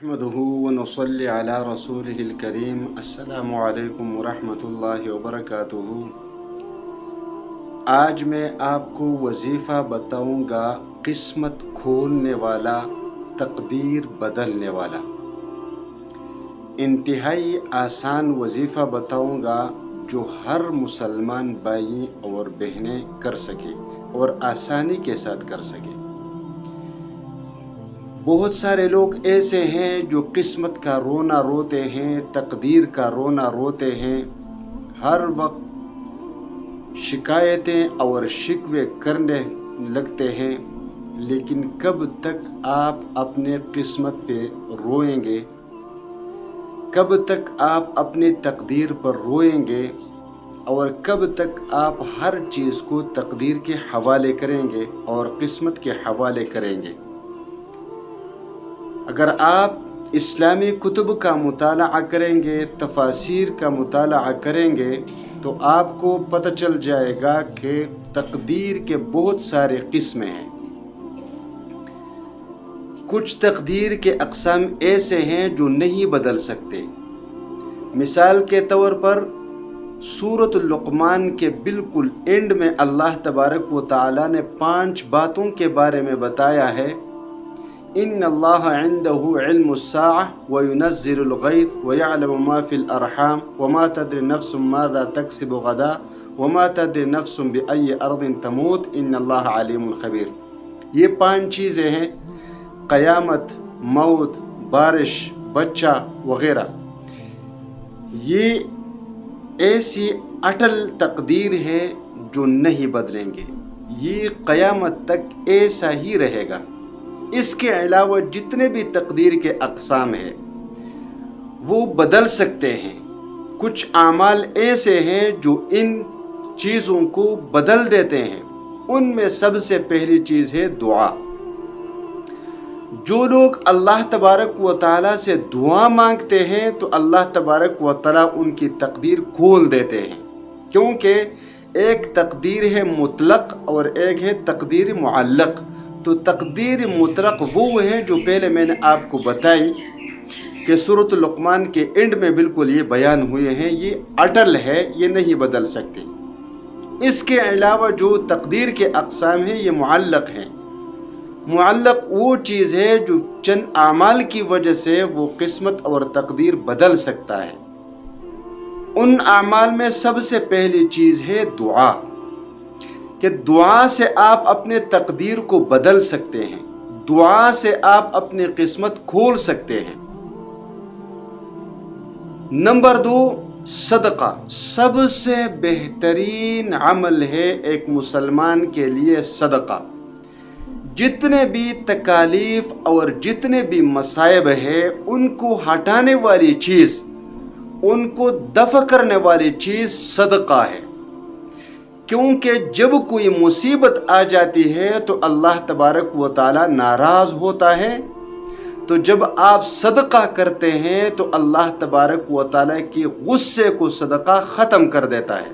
نحمده ونصلي على رسوله الكريم السلام علیکم ورحمۃ اللہ وبرکاتہ۔ آج میں آپ کو وظیفہ بتاؤں گا، قسمت کھولنے والا، تقدیر بدلنے والا۔ انتہائی آسان وظیفہ بتاؤں گا جو ہر مسلمان بھائی اور بہنیں کر سکے اور آسانی کے ساتھ کر سکے۔ بہت سارے لوگ ایسے ہیں جو قسمت کا رونا روتے ہیں، تقدیر کا رونا روتے ہیں، ہر وقت شکایتیں اور شکوے کرنے لگتے ہیں، لیکن کب تک آپ اپنے قسمت پہ روئیں گے؟ کب تک آپ اپنی تقدیر پر روئیں گے؟ اور کب تک آپ ہر چیز کو تقدیر کے حوالے کریں گے اور قسمت کے حوالے کریں گے؟ اگر آپ اسلامی کتب کا مطالعہ کریں گے، تفاسیر کا مطالعہ کریں گے، تو آپ کو پتہ چل جائے گا کہ تقدیر کے بہت سارے قسمیں ہیں۔ کچھ تقدیر کے اقسام ایسے ہیں جو نہیں بدل سکتے۔ مثال کے طور پر سورۃ لقمان کے بالکل اینڈ میں اللہ تبارک و تعالی نے 5 باتوں کے بارے میں بتایا ہے۔ ان اللہ عنده علم الساعة وينزل الغيث ويعلم ما في الارحام وما تدري نفس ماذا تكسب غدا وما تدري نفس بأي ارض تموت ان اللہ علیم خبیر۔ یہ 5 چیزیں ہیں: قیامت، موت، بارش، بچہ وغیرہ۔ یہ ایسی اٹل تقدیر ہے جو نہیں بدلیں گے، یہ قیامت تک ایسا ہی رہے گا۔ اس کے علاوہ جتنے بھی تقدیر کے اقسام ہیں وہ بدل سکتے ہیں۔ کچھ اعمال ایسے ہیں جو ان چیزوں کو بدل دیتے ہیں۔ ان میں سب سے پہلی چیز ہے دعا۔ جو لوگ اللہ تبارک و تعالیٰ سے دعا مانگتے ہیں تو اللہ تبارک و تعالیٰ ان کی تقدیر کھول دیتے ہیں، کیونکہ ایک تقدیر ہے مطلق اور ایک ہے تقدیر معلق۔ تو تقدیر مطلق وہ ہے جو پہلے میں نے آپ کو بتائی کہ سورۃ لقمان کے اینڈ میں بالکل یہ بیان ہوئے ہیں، یہ اٹل ہے، یہ نہیں بدل سکتے۔ اس کے علاوہ جو تقدیر کے اقسام ہیں یہ معلق ہیں۔ معلق وہ چیز ہے جو چند اعمال کی وجہ سے وہ قسمت اور تقدیر بدل سکتا ہے۔ ان اعمال میں سب سے پہلی چیز ہے دعا، کہ دعا سے آپ اپنے تقدیر کو بدل سکتے ہیں، دعا سے آپ اپنی قسمت کھول سکتے ہیں۔ نمبر 2، صدقہ۔ سب سے بہترین عمل ہے ایک مسلمان کے لیے صدقہ۔ جتنے بھی تکالیف اور جتنے بھی مصائب ہے ان کو ہٹانے والی چیز، ان کو دفع کرنے والی چیز صدقہ ہے۔ کیونکہ جب کوئی مصیبت آ جاتی ہے تو اللہ تبارک و تعالی ناراض ہوتا ہے، تو جب آپ صدقہ کرتے ہیں تو اللہ تبارک و تعالی کی غصے کو صدقہ ختم کر دیتا ہے۔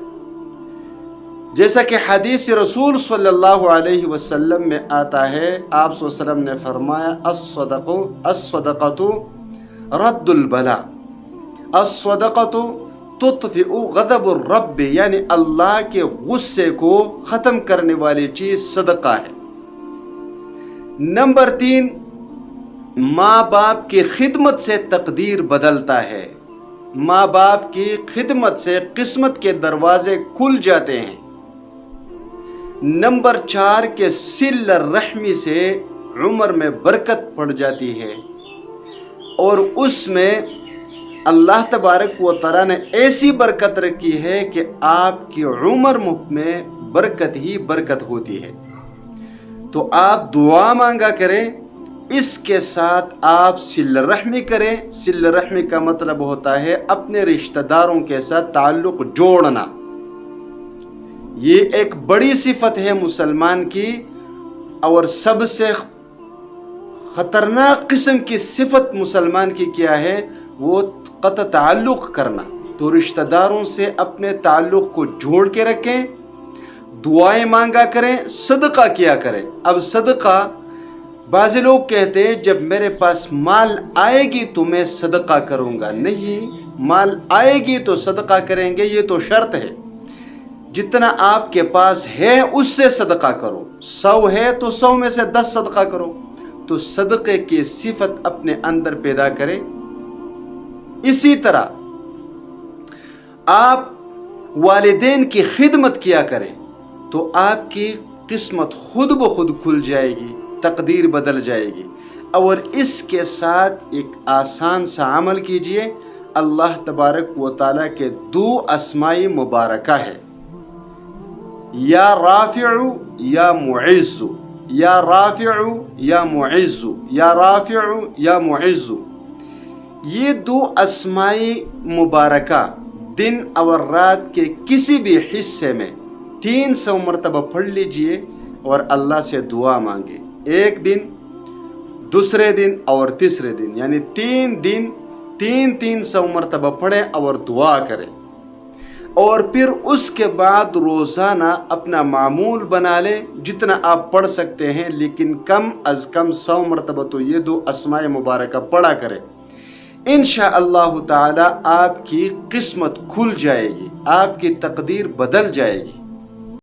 جیسا کہ حدیث رسول صلی اللہ علیہ وسلم میں آتا ہے، آپ صلی اللہ علیہ وسلم نے فرمایا الصدقۃ رد البلاء، الصدقۃ تطفئ غضب الرب، یعنی اللہ کے غصے کو ختم کرنے والی چیز صدقہ ہے۔ نمبر 3، ماں باپ کی خدمت سے تقدیر بدلتا ہے۔ ماں باپ کی خدمت سے قسمت کے دروازے کھل جاتے ہیں۔ نمبر 4 کہ صلہ رحمی سے عمر میں برکت پڑ جاتی ہے، اور اس میں اللہ تبارک و تعالیٰ نے ایسی برکت رکھی ہے کہ آپ کی عمر میں برکت ہی برکت ہوتی ہے۔ تو آپ دعا مانگا کریں، اس کے ساتھ آپ صلہ رحمی کریں۔ صلہ رحمی کا مطلب ہوتا ہے اپنے رشتہ داروں کے ساتھ تعلق جوڑنا۔ یہ ایک بڑی صفت ہے مسلمان کی، اور سب سے خطرناک قسم کی صفت مسلمان کی کیا ہے؟ وہ قطع تعلق کرنا۔ تو رشتہ داروں سے اپنے تعلق کو جوڑ کے رکھیں، دعائیں مانگا کریں، صدقہ کیا کریں۔ اب صدقہ بعض لوگ کہتے ہیں جب میرے پاس مال آئے گی تو میں صدقہ کروں گا. نہیں، مال آئے گی تو صدقہ کریں گے، یہ تو شرط ہے. جتنا آپ کے پاس ہے اس سے صدقہ کرو. 100 ہے تو 100 میں سے 10 صدقہ کرو. تو صدقے کی صفت اپنے اندر پیدا کرے. اسی طرح آپ والدین کی خدمت کیا کریں تو آپ کی قسمت خود بخود کھل جائے گی، تقدیر بدل جائے گی. اور اس کے ساتھ ایک آسان سا عمل کیجئے. اللہ تبارک و تعالیٰ کے 2 اسماء مبارکہ ہے، یا رافع یا معز. یا رافع یا معز، یا رافع یا معز. یہ 2 اسماء مبارکہ دن اور رات کے کسی بھی حصے میں 300 مرتبہ پڑھ لیجئے اور اللہ سے دعا مانگے. ایک دن، دوسرے دن اور تیسرے دن، یعنی 3 دن 300 مرتبہ پڑھیں اور دعا کریں. اور پھر اس کے بعد روزانہ اپنا معمول بنا لیں جتنا آپ پڑھ سکتے ہیں، لیکن کم از کم 100 مرتبہ تو یہ 2 اسماء مبارکہ پڑھا کریں. انشاءاللہ تعالی آپ کی قسمت کھل جائے گی، آپ کی تقدیر بدل جائے گی.